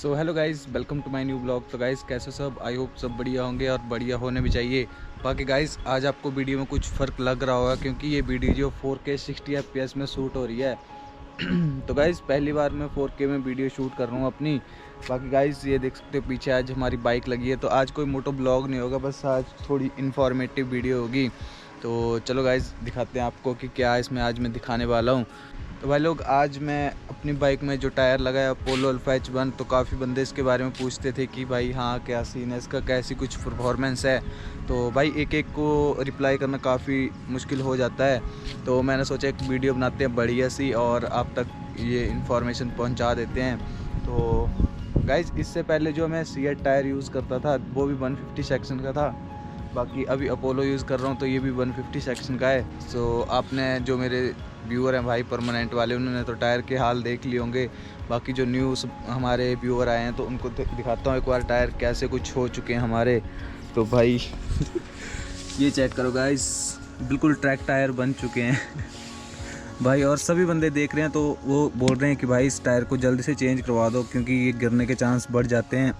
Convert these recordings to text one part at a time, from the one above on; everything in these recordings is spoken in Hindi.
So hello guys, welcome to my new blog. तो गाइज़ कैसे सब, आई होप सब बढ़िया होंगे और बढ़िया होने भी चाहिए। बाकी गाइज़ आज आपको वीडियो में कुछ फ़र्क लग रहा होगा क्योंकि ये वीडियो जो 4K 60 FPS में शूट हो रही है। तो गाइज़ पहली बार मैं 4K में वीडियो शूट कर रहा हूँ अपनी। बाकी गाइज़ ये देख सकते हो पीछे आज हमारी बाइक लगी है। तो आज कोई मोटो ब्लॉग नहीं होगा, बस आज थोड़ी इन्फॉर्मेटिव वीडियो होगी। तो चलो गाइज़ दिखाते हैं आपको कि क्या इसमें आज मैं दिखाने वाला हूँ। तो भाई लोग, आज मैं अपनी बाइक में जो टायर लगाया अपोलो अल्फा H1, तो काफ़ी बंदे इसके बारे में पूछते थे कि भाई हाँ क्या सीन है इसका, कैसी कुछ परफॉर्मेंस है। तो भाई एक एक को रिप्लाई करना काफ़ी मुश्किल हो जाता है। तो मैंने सोचा एक वीडियो बनाते हैं बढ़िया सी और आप तक ये इन्फॉर्मेशन पहुंचा देते हैं। तो गाइज़ इससे पहले जो मैं सीएट टायर यूज़ करता था वो भी 150 सेक्शन का था। बाकी अभी अपोलो यूज़ कर रहा हूँ तो ये भी 150 सेक्शन का है। सो आपने जो मेरे व्यूअर हैं भाई परमानेंट वाले, उन्होंने तो टायर के हाल देख लिए होंगे। बाकी जो न्यूज़ हमारे व्यूअर आए हैं तो उनको दिखाता हूँ एक बार टायर कैसे कुछ हो चुके हैं हमारे। तो भाई ये चेक करो गाइस, बिल्कुल ट्रैक टायर बन चुके हैं भाई। और सभी बंदे देख रहे हैं तो वो बोल रहे हैं कि भाई इस टायर को जल्दी से चेंज करवा दो क्योंकि ये गिरने के चांस बढ़ जाते हैं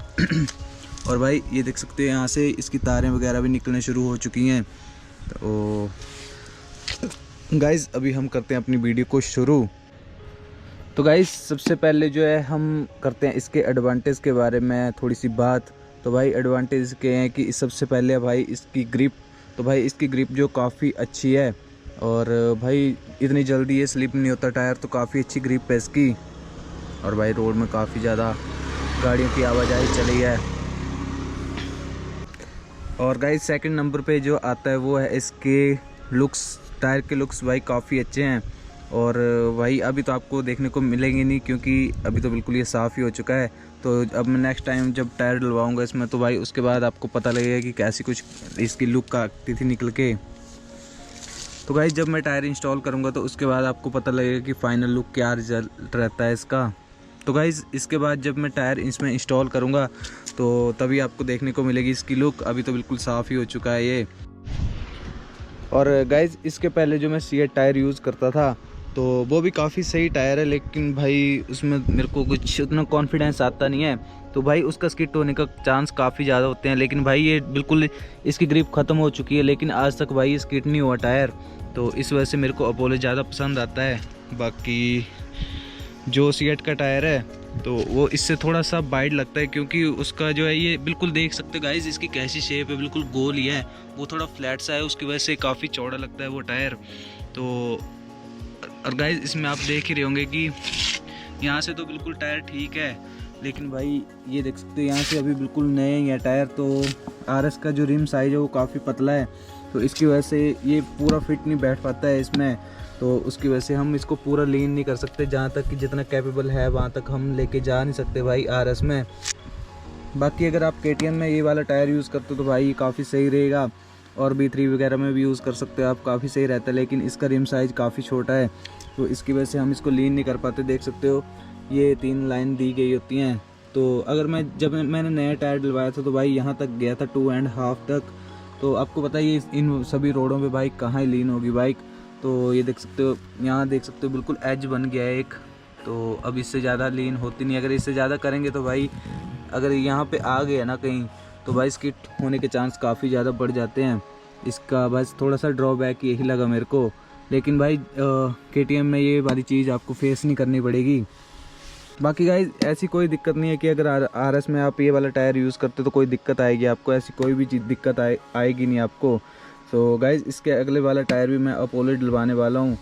और भाई ये देख सकते हैं यहाँ से इसकी तारें वगैरह भी निकलने शुरू हो चुकी हैं। तो गाइज़ अभी हम करते हैं अपनी वीडियो को शुरू। तो गाइज़ सबसे पहले जो है हम करते हैं इसके एडवांटेज के बारे में थोड़ी सी बात। तो भाई एडवांटेज के हैं कि सबसे पहले भाई इसकी ग्रिप, तो भाई इसकी ग्रिप जो काफ़ी अच्छी है और भाई इतनी जल्दी ये स्लिप नहीं होता टायर, तो काफ़ी अच्छी ग्रिप है इसकी। और भाई रोड में काफ़ी ज़्यादा गाड़ियों की आवाजाही चली है। और गाइस सेकंड नंबर पे जो आता है वो है इसके लुक्स। टायर के लुक्स भाई काफ़ी अच्छे हैं और भाई अभी तो आपको देखने को मिलेंगे नहीं क्योंकि अभी तो बिल्कुल ये साफ़ ही हो चुका है। तो अब मैं नेक्स्ट टाइम जब टायर डलवाऊंगा इसमें तो भाई उसके बाद आपको पता लगेगा कि कैसी कुछ इसकी लुक आती थी निकल के। तो गाइस जब मैं टायर इंस्टॉल करूँगा तो उसके बाद आपको पता लगेगा कि फ़ाइनल लुक क्या रिजल्ट रहता है इसका। तो गाइज़ इसके बाद जब मैं टायर इसमें इंस्टॉल करूँगा तो तभी आपको देखने को मिलेगी इसकी लुक। अभी तो बिल्कुल साफ़ ही हो चुका है ये। और गाइज़ इसके पहले जो मैं सीएट टायर यूज़ करता था तो वो भी काफ़ी सही टायर है, लेकिन भाई उसमें मेरे को कुछ उतना कॉन्फिडेंस आता नहीं है। तो भाई उसका स्किड होने का चांस काफ़ी ज़्यादा होते हैं, लेकिन भाई ये बिल्कुल इसकी ग्रिप ख़त्म हो चुकी है लेकिन आज तक भाई स्किड नहीं हुआ टायर। तो इस वजह से मेरे को अपोलो ज़्यादा पसंद आता है। बाकी जो सीएट का टायर है तो वो इससे थोड़ा सा वाइड लगता है क्योंकि उसका जो है ये बिल्कुल देख सकते हो गाइस इसकी कैसी शेप है, बिल्कुल गोल ही है। वो थोड़ा फ्लैट सा है, उसकी वजह से काफ़ी चौड़ा लगता है वो टायर। तो और गाइस इसमें आप देख ही रहे होंगे कि यहाँ से तो बिल्कुल टायर ठीक है, लेकिन भाई ये देख सकते हो यहाँ से अभी बिल्कुल नए ही है टायर। तो आरएस का जो रिम साइज़ है वो काफ़ी पतला है, तो इसकी वजह से ये पूरा फिट नहीं बैठ पाता है इसमें। तो उसकी वजह से हम इसको पूरा लीन नहीं कर सकते, जहाँ तक कि जितना कैपेबल है वहाँ तक हम लेके जा नहीं सकते भाई आरएस में। बाकी अगर आप केटीएम में ये वाला टायर यूज़ करते हो तो भाई काफ़ी सही रहेगा, और B3 वगैरह में भी यूज़ कर सकते हो आप, काफ़ी सही रहता है। लेकिन इसका रिम साइज़ काफ़ी छोटा है तो इसकी वजह से हम इसको लीन नहीं कर पाते। देख सकते हो ये 3 लाइन दी गई होती हैं। तो अगर मैंने नया टायर डलवाया था तो भाई यहाँ तक गया था 2.5 तक। तो आपको पता ही इन सभी रोडों पे बाइक कहाँ ही लीन होगी बाइक। तो ये देख सकते हो, यहाँ देख सकते हो बिल्कुल एज बन गया है एक। तो अब इससे ज़्यादा लीन होती नहीं। अगर इससे ज़्यादा करेंगे तो भाई अगर यहाँ पे आ गया ना कहीं तो भाई स्किड होने के चांस काफ़ी ज़्यादा बढ़ जाते हैं। इसका बस थोड़ा सा ड्रॉबैक यही लगा मेरे को, लेकिन भाई केटीएम में ये वाली चीज़ आपको फेस नहीं करनी पड़ेगी। बाकी गाइज ऐसी कोई दिक्कत नहीं है कि अगर आरएस में आप ये वाला टायर यूज़ करते तो कोई दिक्कत आएगी आपको, ऐसी कोई भी चीज़ दिक्कत आएगी नहीं आपको। तो गाइज इसके अगले वाला टायर भी मैं अपोलो डलवाने वाला हूँ।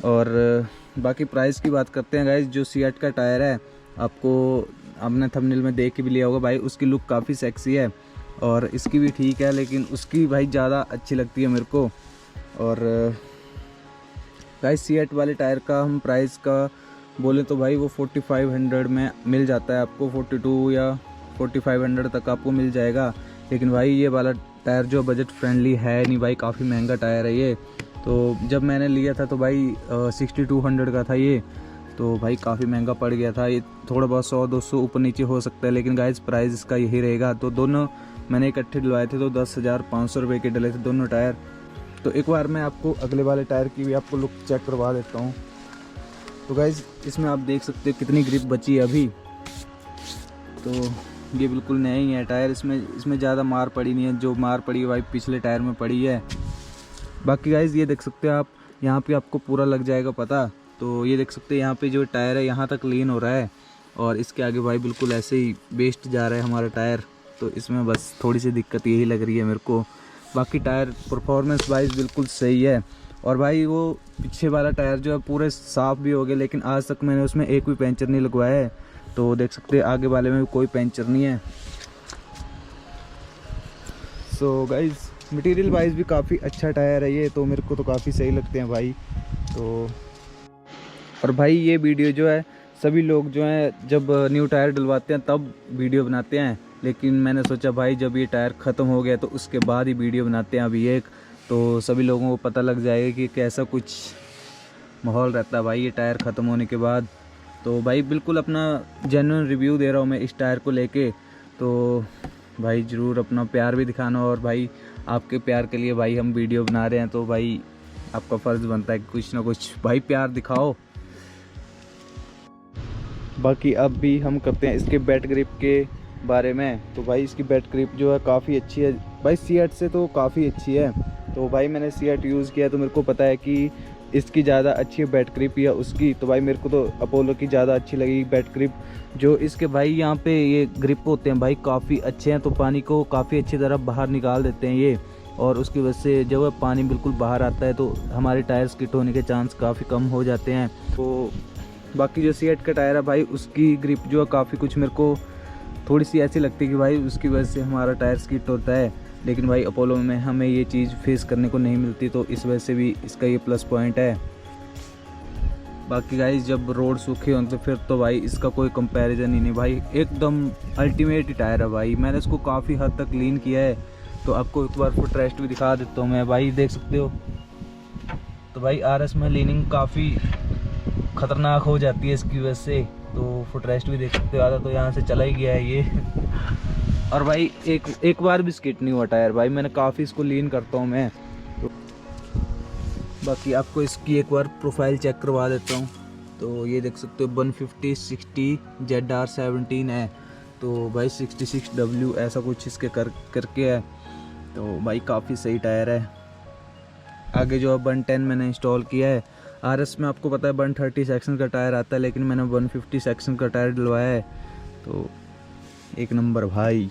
और बाकी प्राइस की बात करते हैं गाइज। जो सीएट का टायर है आपको आपने थंबनेल में देख के भी लिया होगा भाई, उसकी लुक काफ़ी सेक्सी है और इसकी भी ठीक है, लेकिन उसकी भाई ज़्यादा अच्छी लगती है मेरे को। और गाइज सीएट वाले टायर का हम प्राइस का बोले तो भाई वो 4500 में मिल जाता है आपको, 42 या 4500 तक आपको मिल जाएगा। लेकिन भाई ये वाला टायर जो बजट फ्रेंडली है नहीं भाई, काफ़ी महंगा टायर है ये। तो जब मैंने लिया था तो भाई 6200 का था ये, तो भाई काफ़ी महंगा पड़ गया था। ये थोड़ा बहुत 100-200 ऊपर नीचे हो सकता है, लेकिन गाइज प्राइस इसका यही रहेगा। तो दोनों मैंने इकट्ठे डलवाए थे तो 10,500 रुपये के डले थे दोनों टायर। तो एक बार मैं आपको अगले वाले टायर की भी आपको लुक चेक करवा देता हूँ। तो गाइज़ इसमें आप देख सकते हो कितनी ग्रिप बची है अभी। तो ये बिल्कुल नया ही है टायर, इसमें ज़्यादा मार पड़ी नहीं है, जो मार पड़ी है भाई पिछले टायर में पड़ी है। बाकी गाइज़ ये देख सकते हो आप, यहाँ पे आपको पूरा लग जाएगा पता। तो ये देख सकते हैं यहाँ पे जो टायर है यहाँ तक लीन हो रहा है, और इसके आगे भाई बिल्कुल ऐसे ही बेस्ट जा रहा है हमारा टायर। तो इसमें बस थोड़ी सी दिक्कत यही लग रही है मेरे को। बाकी टायर परफॉर्मेंस वाइज बिल्कुल सही है। और भाई वो पीछे वाला टायर जो है पूरे साफ़ भी हो गए, लेकिन आज तक मैंने उसमें एक भी पंचर नहीं लगवाया है। तो देख सकते हैं आगे वाले में भी कोई पंचर नहीं है। सो गाइज़ मटेरियल वाइज भी काफ़ी अच्छा टायर है ये, तो मेरे को तो काफ़ी सही लगते हैं भाई। तो और भाई ये वीडियो जो है सभी लोग जो हैं जब न्यू टायर डलवाते हैं तब वीडियो बनाते हैं, लेकिन मैंने सोचा भाई जब ये टायर ख़त्म हो गया तो उसके बाद ही वीडियो बनाते हैं अभी एक, तो सभी लोगों को पता लग जाएगा कि कैसा कुछ माहौल रहता है भाई ये टायर ख़त्म होने के बाद। तो भाई बिल्कुल अपना जेन्युइन रिव्यू दे रहा हूँ मैं इस टायर को लेके। तो भाई ज़रूर अपना प्यार भी दिखाना, और भाई आपके प्यार के लिए भाई हम वीडियो बना रहे हैं, तो भाई आपका फ़र्ज़ बनता है कि कुछ ना कुछ भाई प्यार दिखाओ। बाकी अब भी हम करते हैं इसके बैट ग्रिप के बारे में। तो भाई इसकी बैट ग्रिप जो है काफ़ी अच्छी है भाई, सीएट से तो काफ़ी अच्छी है। तो भाई मैंने सीएट यूज़ किया तो मेरे को पता है कि इसकी ज़्यादा अच्छी है बैट ग्रिप या उसकी। तो भाई मेरे को तो अपोलो की ज़्यादा अच्छी लगी बैट ग्रिप। जो इसके भाई यहाँ पे ये ग्रिप होते हैं भाई काफ़ी अच्छे हैं, तो पानी को काफ़ी अच्छी तरह बाहर निकाल देते हैं ये, और उसकी वजह से जब पानी बिल्कुल बाहर आता है तो हमारे टायर स्किड होने के चांस काफ़ी कम हो जाते हैं। तो बाकी जो सीएट का टायर है भाई उसकी ग्रिप जो है काफ़ी कुछ मेरे को थोड़ी सी ऐसी लगती है कि भाई उसकी वजह से हमारा टायर स्किड होता है, लेकिन भाई अपोलो में हमें ये चीज़ फेस करने को नहीं मिलती, तो इस वजह से भी इसका ये प्लस पॉइंट है। बाकी गाइस जब रोड सूखे हों तो फिर तो भाई इसका कोई कंपैरिजन ही नहीं भाई, एकदम अल्टीमेट टायर है भाई। मैंने इसको काफ़ी हद तक क्लीन किया है, तो आपको एक बार फुट रेस्ट भी दिखा देता हूँ मैं भाई, देख सकते हो। तो भाई आरएस में लीनिंग काफ़ी ख़तरनाक हो जाती है इसकी वजह से, तो फुट रेस्ट भी देख सकते हो, आधा तो यहाँ से चला ही गया है ये। और भाई एक बार भी स्किड नहीं हुआ टायर भाई, मैंने काफ़ी इसको लीन करता हूँ मैं। तो बाकी आपको इसकी एक बार प्रोफाइल चेक करवा देता हूँ। तो ये देख सकते हो 150/60 ZR17 है, तो भाई 66W ऐसा कुछ इसके करके है। तो भाई काफ़ी सही टायर है। आगे जो 110 मैंने इंस्टॉल किया है, आरएस में आपको पता है 130 सेक्शन का टायर आता है, लेकिन मैंने 150 सेक्शन का टायर डलवाया है, तो एक नंबर भाई।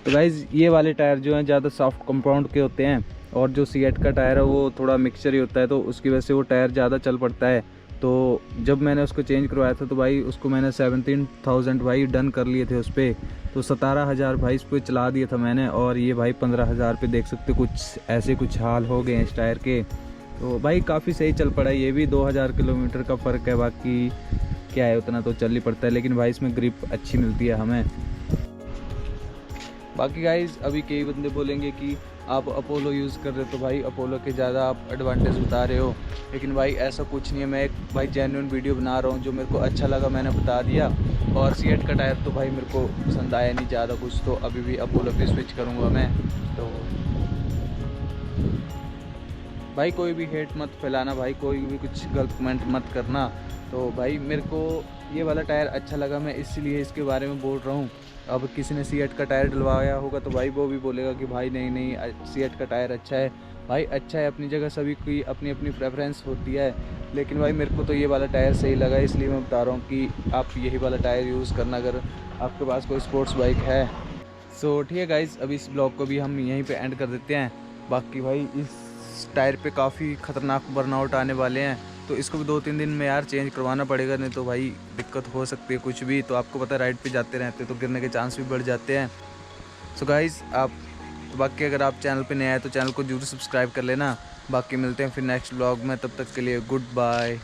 तो गाइज ये वाले टायर जो हैं ज़्यादा सॉफ्ट कंपाउंड के होते हैं, और जो सीएट का टायर है वो थोड़ा मिक्सचर ही होता है, तो उसकी वजह से वो टायर ज़्यादा चल पड़ता है। तो जब मैंने उसको चेंज करवाया था तो भाई उसको मैंने 17,000 भाई डन कर लिए थे उस पर, तो 17,000 भाई इस पर चला दिया था मैंने, और ये भाई 15,000 पे देख सकते कुछ ऐसे कुछ हाल हो गए हैं इस टायर के। तो भाई काफ़ी सही चल पड़ा है, ये भी 2000 किलोमीटर का फ़र्क है, बाकी क्या है उतना तो चल ही पड़ता है, लेकिन भाई इसमें ग्रिप अच्छी मिलती है हमें। बाकी गाइज अभी कई बंदे बोलेंगे कि आप अपोलो यूज़ कर रहे हो तो भाई अपोलो के ज़्यादा आप एडवांटेज बता रहे हो, लेकिन भाई ऐसा कुछ नहीं है। मैं एक भाई जेन्युइन वीडियो बना रहा हूँ, जो मेरे को अच्छा लगा मैंने बता दिया। और सीएट का टायर तो भाई मेरे को पसंद आया नहीं ज़्यादा कुछ, तो अभी भी अपोलो पे स्विच करूँगा मैं। तो भाई कोई भी हेट मत फैलाना भाई, कोई भी कुछ गलत कमेंट मत करना। तो भाई मेरे को ये वाला टायर अच्छा लगा, मैं इसीलिए इसके बारे में बोल रहा हूँ। अब किसी ने सीएट का टायर डलवाया होगा तो भाई वो भी बोलेगा कि भाई नहीं सीएट का टायर अच्छा है। भाई अच्छा है अपनी जगह, सभी की अपनी अपनी प्रेफरेंस होती है, लेकिन भाई मेरे को तो ये वाला टायर सही लगा, इसलिए मैं बता रहा हूँ कि आप यही वाला टायर यूज़ करना अगर आपके पास कोई स्पोर्ट्स बाइक है। सो ठीक है गाइज़, अभी इस ब्लॉग को भी हम यहीं पर एंड कर देते हैं। बाकी भाई इस टायर पे काफ़ी ख़तरनाक बर्नआउट आने वाले हैं, तो इसको भी 2-3 दिन में यार चेंज करवाना पड़ेगा, नहीं तो भाई दिक्कत हो सकती है कुछ भी। तो आपको पता है राइड पे जाते रहते तो गिरने के चांस भी बढ़ जाते हैं। सो गाइज़ बाकी अगर आप चैनल पे नए आए तो चैनल को जरूर सब्सक्राइब कर लेना। बाकी मिलते हैं फिर नेक्स्ट ब्लॉग में, तब तक के लिए गुड बाय।